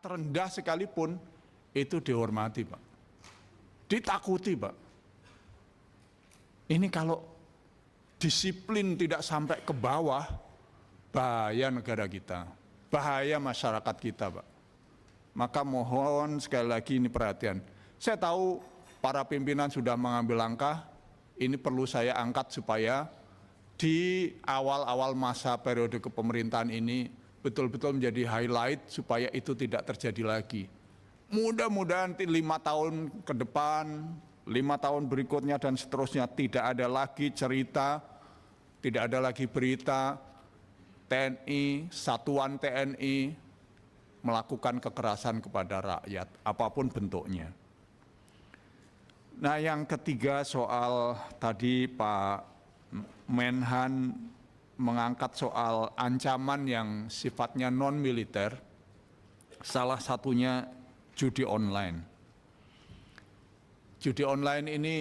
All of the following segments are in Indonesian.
terendah sekalipun itu dihormati, Pak. Ditakuti, Pak. Ini kalau disiplin tidak sampai ke bawah, bahaya negara kita, bahaya masyarakat kita, Pak. Maka mohon sekali lagi ini perhatian. Saya tahu para pimpinan sudah mengambil langkah, ini perlu saya angkat supaya di awal-awal masa periode kepemerintahan ini betul-betul menjadi highlight supaya itu tidak terjadi lagi. Mudah-mudahan 5 tahun ke depan, 5 tahun berikutnya dan seterusnya tidak ada lagi cerita, tidak ada lagi berita TNI, satuan TNI melakukan kekerasan kepada rakyat, apapun bentuknya. Nah, yang ketiga soal tadi Pak Menhan mengangkat soal ancaman yang sifatnya non-militer, salah satunya judi online. Judi online ini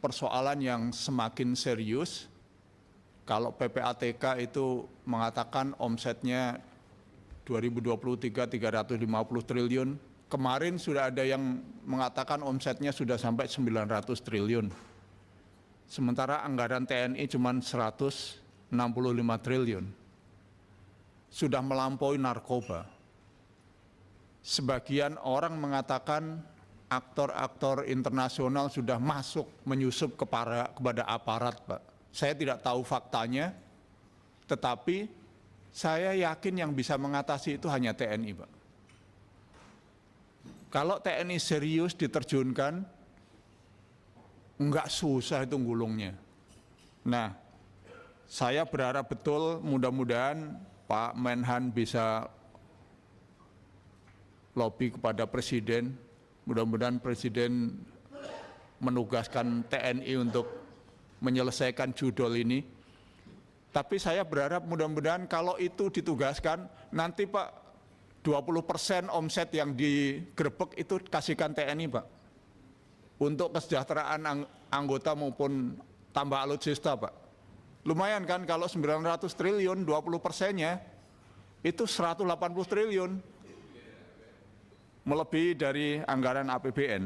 persoalan yang semakin serius. Kalau PPATK itu mengatakan omsetnya 2023 350 triliun, kemarin sudah ada yang mengatakan omsetnya sudah sampai 900 triliun. Sementara anggaran TNI cuma 165 triliun. Sudah melampaui narkoba. Sebagian orang mengatakan aktor-aktor internasional sudah masuk menyusup kepada aparat, Pak. Saya tidak tahu faktanya, tetapi saya yakin yang bisa mengatasi itu hanya TNI, Pak. Kalau TNI serius diterjunkan, enggak susah itu gulungnya. Nah, saya berharap betul mudah-mudahan Pak Menhan bisa lobby kepada Presiden, mudah-mudahan Presiden menugaskan TNI untuk menyelesaikan judol ini. Tapi saya berharap mudah-mudahan kalau itu ditugaskan, nanti Pak 20% omset yang digerebek itu kasihkan TNI, Pak. Untuk kesejahteraan anggota maupun tambah alutsista, Pak. Lumayan kan kalau 900 triliun, 20%-nya itu 180 triliun. Melebihi dari anggaran APBN.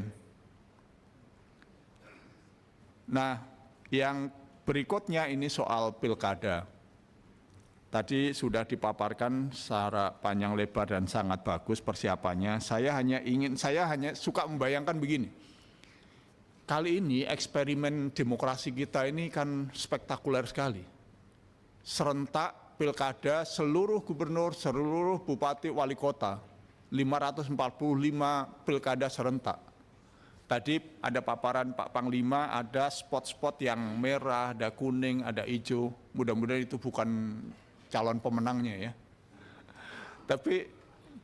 Nah, yang berikutnya ini soal pilkada. Tadi sudah dipaparkan secara panjang lebar dan sangat bagus persiapannya. Saya hanya suka membayangkan begini. Kali ini eksperimen demokrasi kita ini kan spektakuler sekali. Serentak pilkada seluruh gubernur, seluruh bupati, wali kota, 545 pilkada serentak. Tadi ada paparan Pak Panglima, ada spot-spot yang merah, ada kuning, ada hijau. Mudah-mudahan itu bukan calon pemenangnya ya. Tapi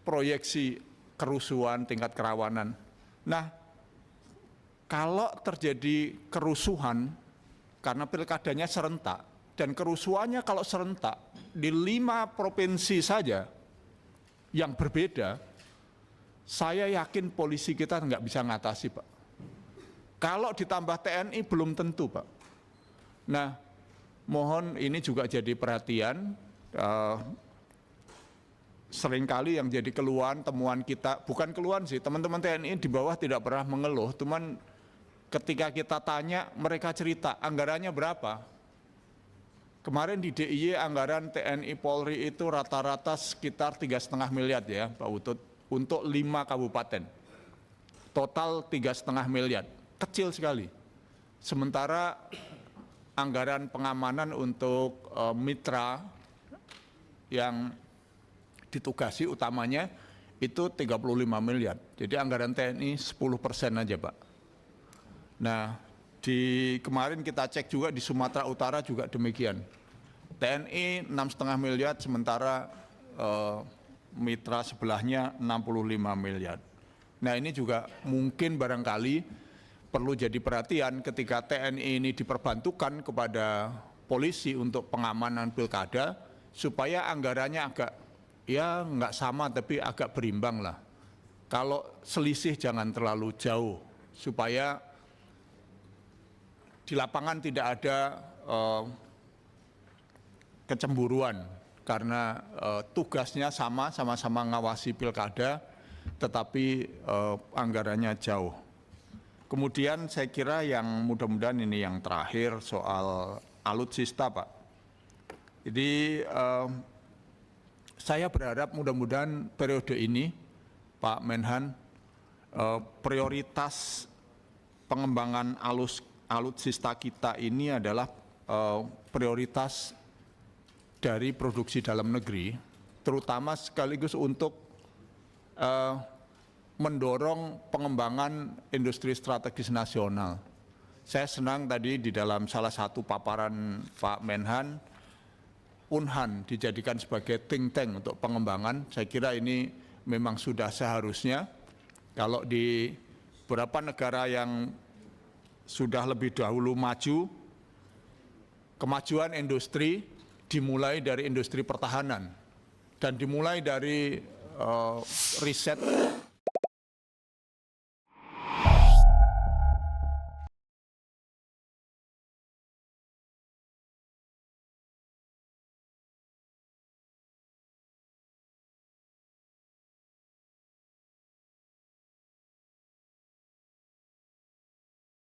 proyeksi kerusuhan, tingkat kerawanan. Nah, kalau terjadi kerusuhan karena pilkadanya serentak dan kerusuhannya kalau serentak di 5 provinsi saja yang berbeda, saya yakin polisi kita nggak bisa ngatasi, Pak. Kalau ditambah TNI belum tentu, Pak. Nah, mohon ini juga jadi perhatian. Seringkali yang jadi keluhan, temuan kita, bukan keluhan sih, teman-teman TNI di bawah tidak pernah mengeluh, cuman ketika kita tanya, mereka cerita, anggarannya berapa? Kemarin di DIY anggaran TNI Polri itu rata-rata sekitar 3,5 miliar ya, Pak Utut, untuk 5 kabupaten. Total 3,5 miliar, kecil sekali. Sementara anggaran pengamanan untuk mitra yang ditugasi utamanya itu 35 miliar. Jadi anggaran TNI 10% aja, Pak. Nah, kemarin kita cek juga di Sumatera Utara juga demikian. TNI 6,5 miliar, sementara mitra sebelahnya 65 miliar. Nah, ini juga mungkin barangkali perlu jadi perhatian ketika TNI ini diperbantukan kepada polisi untuk pengamanan pilkada, supaya anggarannya agak, ya nggak sama tapi agak berimbang lah. Kalau selisih jangan terlalu jauh, supaya di lapangan tidak ada kecemburuan karena tugasnya sama-sama ngawasi pilkada, tetapi anggarannya jauh. Kemudian saya kira yang mudah-mudahan ini yang terakhir soal alutsista, Pak. Jadi saya berharap mudah-mudahan periode ini, Pak Menhan, prioritas pengembangan alutsista kita ini adalah prioritas dari produksi dalam negeri, terutama sekaligus untuk mendorong pengembangan industri strategis nasional. Saya senang tadi di dalam salah satu paparan Pak Menhan, Unhan dijadikan sebagai think tank untuk pengembangan. Saya kira ini memang sudah seharusnya. Kalau di beberapa negara yang sudah lebih dahulu maju, kemajuan industri dimulai dari industri pertahanan dan dimulai dari riset